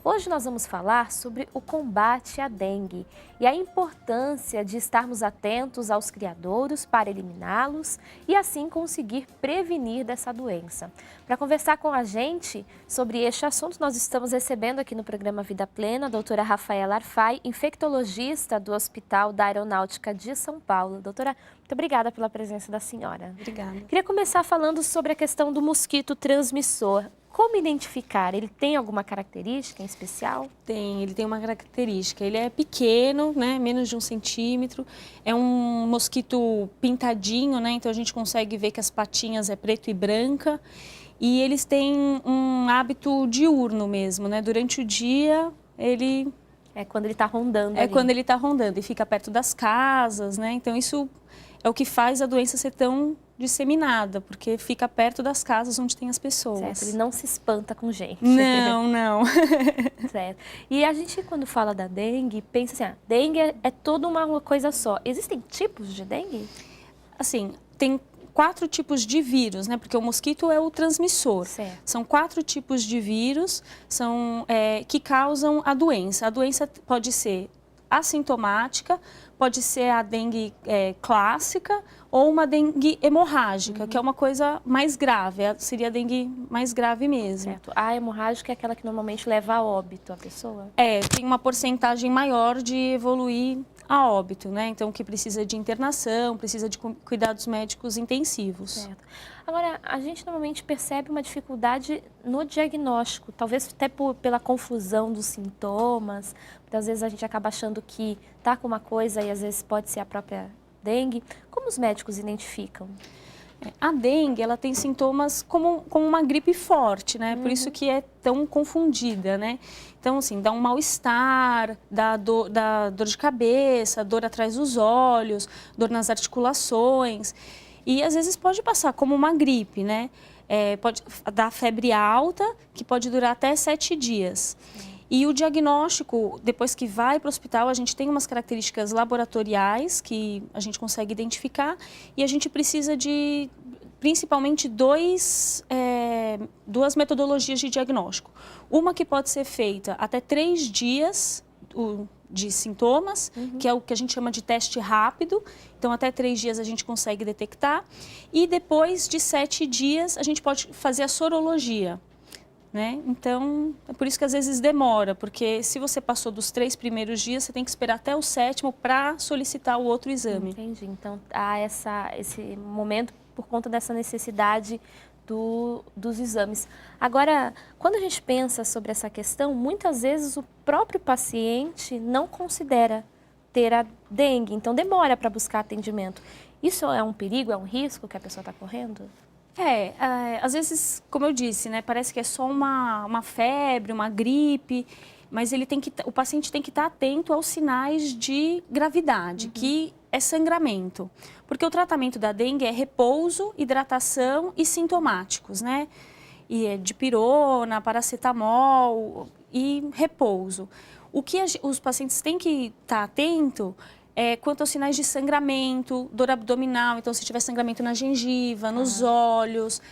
Hoje nós vamos falar sobre o combate à dengue e a importância de estarmos atentos aos criadouros para eliminá-los e assim conseguir prevenir dessa doença. Para conversar com a gente sobre este assunto, nós estamos recebendo aqui no programa Vida Plena a doutora Rafaela Arfai, infectologista do Hospital da Aeronáutica de São Paulo. Doutora, muito obrigada pela presença da senhora. Obrigada. Queria começar falando sobre a questão do mosquito transmissor. Como identificar? Ele tem alguma característica em especial? Ele tem uma característica. Ele é pequeno, né, menos de 1 centímetro. É um mosquito pintadinho, né, então a gente consegue ver que as patinhas é preto e branca. E eles têm um hábito diurno mesmo, né? Durante o dia, ele... É quando ele está rondando É ali. quando ele está rondando e fica perto das casas, né? Então isso é o que faz a doença ser tão disseminada, porque fica perto das casas onde tem as pessoas. Certo, ele não se espanta com gente. Não, não. Certo. E a gente, quando fala da dengue, pensa assim, dengue é toda uma coisa só. Existem tipos de dengue? Assim, tem 4 tipos de vírus, né? Porque o mosquito é o transmissor. Certo. São 4 tipos de vírus que causam a doença. A doença pode ser assintomática, pode ser a dengue clássica ou uma dengue hemorrágica, que é uma coisa mais grave, seria a dengue mais grave mesmo. Certo. A hemorrágica é aquela que normalmente leva a óbito a pessoa? Tem uma porcentagem maior de evoluir a óbito, né? Então, que precisa de internação, precisa de cuidados médicos intensivos. Certo. Agora, a gente normalmente percebe uma dificuldade no diagnóstico, talvez até pela confusão dos sintomas. Muitas vezes a gente acaba achando que está com uma coisa e às vezes pode ser a própria dengue. Como os médicos identificam? A dengue, ela tem sintomas como uma gripe forte, né? Por isso que é tão confundida, né? Então, assim, dá um mal-estar, dá dor de cabeça, dor atrás dos olhos, dor nas articulações. E, às vezes, pode passar como uma gripe, né? Pode dar febre alta, que pode durar até 7 dias. E o diagnóstico, depois que vai para o hospital, a gente tem umas características laboratoriais que a gente consegue identificar e a gente precisa de, principalmente, duas metodologias de diagnóstico. Uma que pode ser feita até 3 dias de sintomas, que é o que a gente chama de teste rápido. Então, até 3 dias a gente consegue detectar. E depois de 7 dias, a gente pode fazer a sorologia. Né? Então, é por isso que às vezes demora, porque se você passou dos 3 primeiros dias, você tem que esperar até o 7º para solicitar o outro exame. Entendi. Então, há esse momento por conta dessa necessidade dos exames. Agora, quando a gente pensa sobre essa questão, muitas vezes o próprio paciente não considera ter a dengue, então demora para buscar atendimento. Isso é um perigo, é um risco que a pessoa está correndo? Às vezes, como eu disse, né, parece que é só uma febre, uma gripe, mas o paciente tem que estar atento aos sinais de gravidade, que é sangramento. Porque o tratamento da dengue é repouso, hidratação e sintomáticos, né? E é dipirona, paracetamol e repouso. O que os pacientes têm que estar atento quanto aos sinais de sangramento, dor abdominal, então se tiver sangramento na gengiva, nos olhos,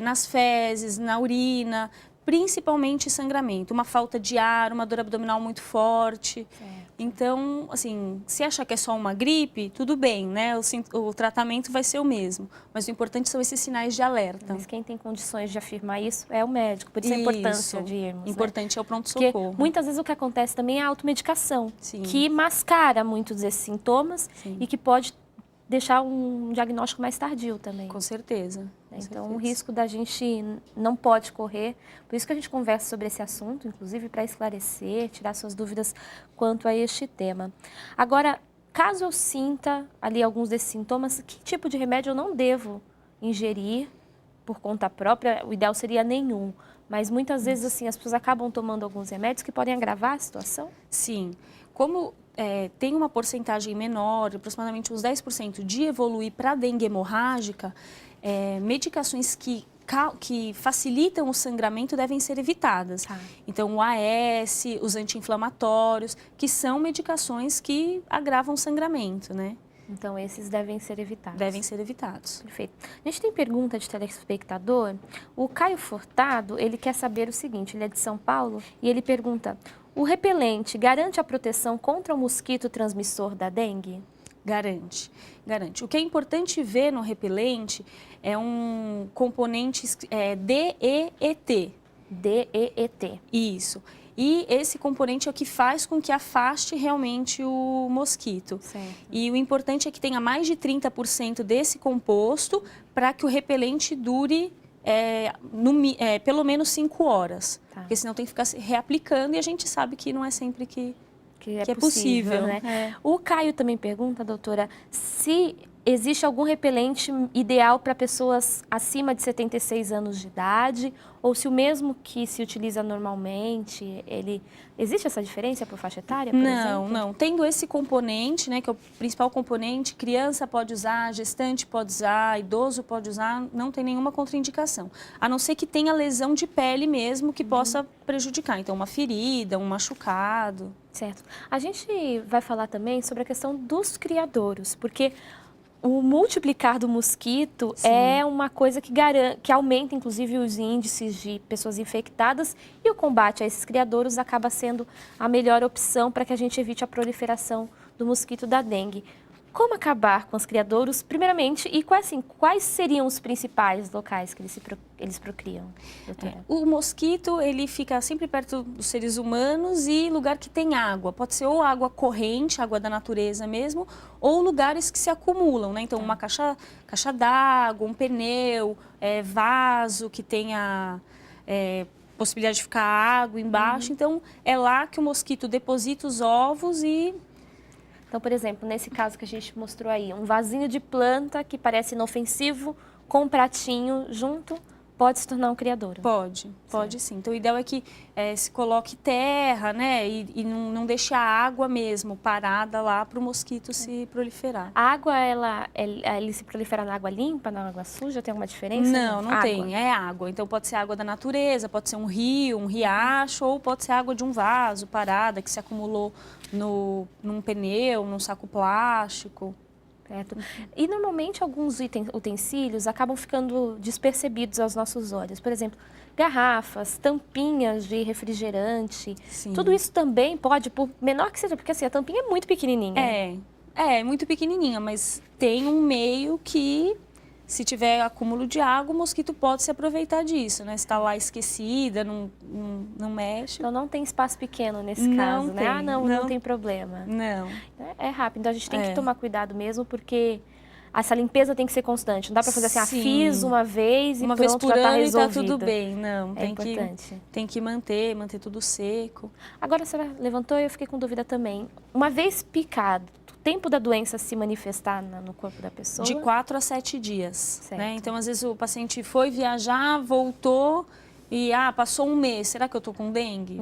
nas fezes, na urina, principalmente sangramento, uma falta de ar, uma dor abdominal muito forte. Certo. Então, assim, se achar que é só uma gripe, tudo bem, né? O tratamento vai ser o mesmo, mas o importante são esses sinais de alerta. Mas quem tem condições de afirmar isso é o médico, por isso a importância de irmos. Importante, né? É o pronto-socorro. Porque muitas vezes o que acontece também é a automedicação, Sim. que mascara muitos desses sintomas. Sim. E que pode deixar um diagnóstico mais tardio também. Com certeza. Então, o risco da gente não pode correr. Por isso que a gente conversa sobre esse assunto, inclusive para esclarecer, tirar suas dúvidas quanto a este tema. Agora, caso eu sinta ali alguns desses sintomas, que tipo de remédio eu não devo ingerir por conta própria? O ideal seria nenhum. Mas muitas vezes assim, as pessoas acabam tomando alguns remédios que podem agravar a situação? Sim. Como tem uma porcentagem menor, aproximadamente uns 10%, de evoluir para a dengue hemorrágica, medicações que facilitam o sangramento devem ser evitadas. Então, o AS, os anti-inflamatórios, que são medicações que agravam o sangramento, né? Então, esses devem ser evitados. Devem ser evitados. Perfeito. A gente tem pergunta de telespectador. O Caio Furtado, ele quer saber o seguinte, ele é de São Paulo, e ele pergunta, o repelente garante a proteção contra o mosquito transmissor da dengue? Garante, garante. O que é importante ver no repelente é um componente DEET. DEET. Isso. E esse componente é o que faz com que afaste realmente o mosquito. Certo. E o importante é que tenha mais de 30% desse composto para que o repelente dure pelo menos 5 horas. Tá. Porque senão tem que ficar se reaplicando e a gente sabe que não é sempre que é possível, né? É. O Caio também pergunta, doutora, se existe algum repelente ideal para pessoas acima de 76 anos de idade ou se o mesmo que se utiliza normalmente, existe essa diferença por faixa etária, por exemplo? Não. Tendo esse componente, né, que é o principal componente, criança pode usar, gestante pode usar, idoso pode usar, não tem nenhuma contraindicação. A não ser que tenha lesão de pele mesmo que possa prejudicar. Então, uma ferida, um machucado. Certo. A gente vai falar também sobre a questão dos criadouros, porque o multiplicar do mosquito é uma coisa que aumenta, inclusive, os índices de pessoas infectadas e o combate a esses criadouros acaba sendo a melhor opção para que a gente evite a proliferação do mosquito da dengue. Como acabar com os criadouros, primeiramente, e quais seriam os principais locais que eles procriam, doutora? O mosquito, ele fica sempre perto dos seres humanos e lugar que tem água. Pode ser ou água corrente, água da natureza mesmo, ou lugares que se acumulam, né? Então, uma caixa d'água, um pneu, vaso que tenha possibilidade de ficar água embaixo. Então, é lá que o mosquito deposita os ovos e... Então, por exemplo, nesse caso que a gente mostrou aí, um vasinho de planta que parece inofensivo, com um pratinho junto, pode se tornar um criadouro? Pode sim. Então, o ideal é que se coloque terra, né? E não deixe a água mesmo parada lá para o mosquito se proliferar. A água, ele se prolifera na água limpa, na água suja? Tem alguma diferença? Não tem. É água. Então, pode ser água da natureza, pode ser um rio, um riacho, ou pode ser água de um vaso parada que se acumulou num pneu, num saco plástico. Certo. E normalmente alguns utensílios acabam ficando despercebidos aos nossos olhos. Por exemplo, garrafas, tampinhas de refrigerante. Sim. Tudo isso também pode, por menor que seja, porque assim, a tampinha é muito pequenininha. É muito pequenininha, mas tem um meio que, se tiver acúmulo de água, o mosquito pode se aproveitar disso, né? Se está lá esquecida, não mexe. Então não tem espaço pequeno nesse caso, né? Não tem problema. Não. É rápido, então a gente tem que tomar cuidado mesmo, porque essa limpeza tem que ser constante. Não dá para fazer assim, fiz uma vez e uma pronto, vez por já está ano resolvido. e tá tudo bem. Não, é importante. Tem que manter tudo seco. Agora a senhora levantou e eu fiquei com dúvida também. Uma vez picado, o tempo da doença se manifestar no corpo da pessoa? De 4 a 7 dias. Certo. Né? Então, às vezes, o paciente foi viajar, voltou e passou um mês. Será que eu estou com dengue?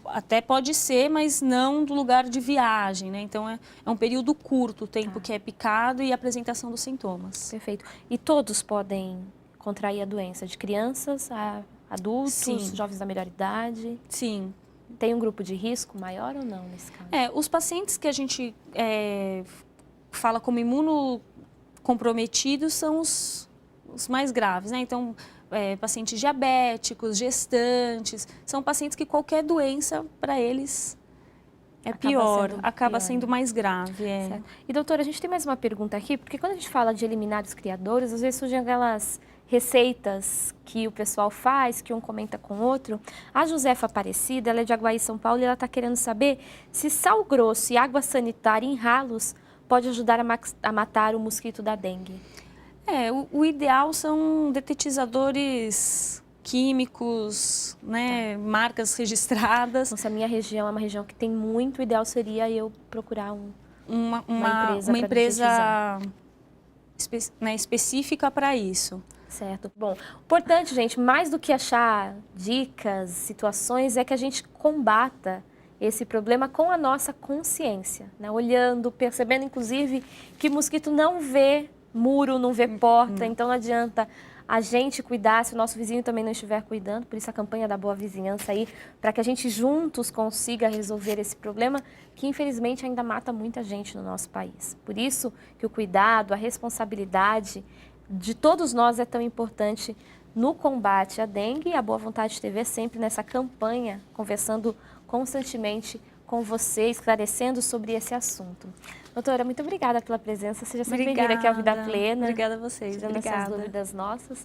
Até pode ser, mas não do lugar de viagem. Né? Então, é um período curto o tempo que é picado e a apresentação dos sintomas. Perfeito. E todos podem contrair a doença? De crianças a adultos, Sim. jovens da melhor idade? Sim. Tem um grupo de risco maior ou não nesse caso? Os pacientes que a gente fala como imunocomprometidos são os mais graves, né? Então, pacientes diabéticos, gestantes, são pacientes que qualquer doença para eles acaba sendo mais grave. Certo. E doutora, a gente tem mais uma pergunta aqui, porque quando a gente fala de eliminar os criadouros, às vezes surgem aquelas receitas que o pessoal faz, que um comenta com o outro. A Josefa Aparecida, ela é de Aguaí, São Paulo, e ela está querendo saber se sal grosso e água sanitária em ralos pode ajudar a matar o mosquito da dengue. O ideal são detetizadores químicos, né, marcas registradas. Nossa, a minha região é uma região que tem muito, o ideal seria eu procurar uma empresa específica para isso. Certo. Bom, importante, gente, mais do que achar dicas, situações, é que a gente combata esse problema com a nossa consciência, né? Olhando, percebendo, inclusive, que o mosquito não vê muro, não vê porta, então não adianta a gente cuidar, se o nosso vizinho também não estiver cuidando, por isso a campanha da Boa Vizinhança aí, para que a gente juntos consiga resolver esse problema que infelizmente ainda mata muita gente no nosso país. Por isso que o cuidado, a responsabilidade de todos nós é tão importante no combate à dengue. E a Boa Vontade TV sempre nessa campanha, conversando constantemente com você, esclarecendo sobre esse assunto. Doutora, muito obrigada pela presença. Seja sempre bem-vinda aqui ao Vida Plena. Obrigada a vocês. Tirando Obrigada. essas dúvidas nossas.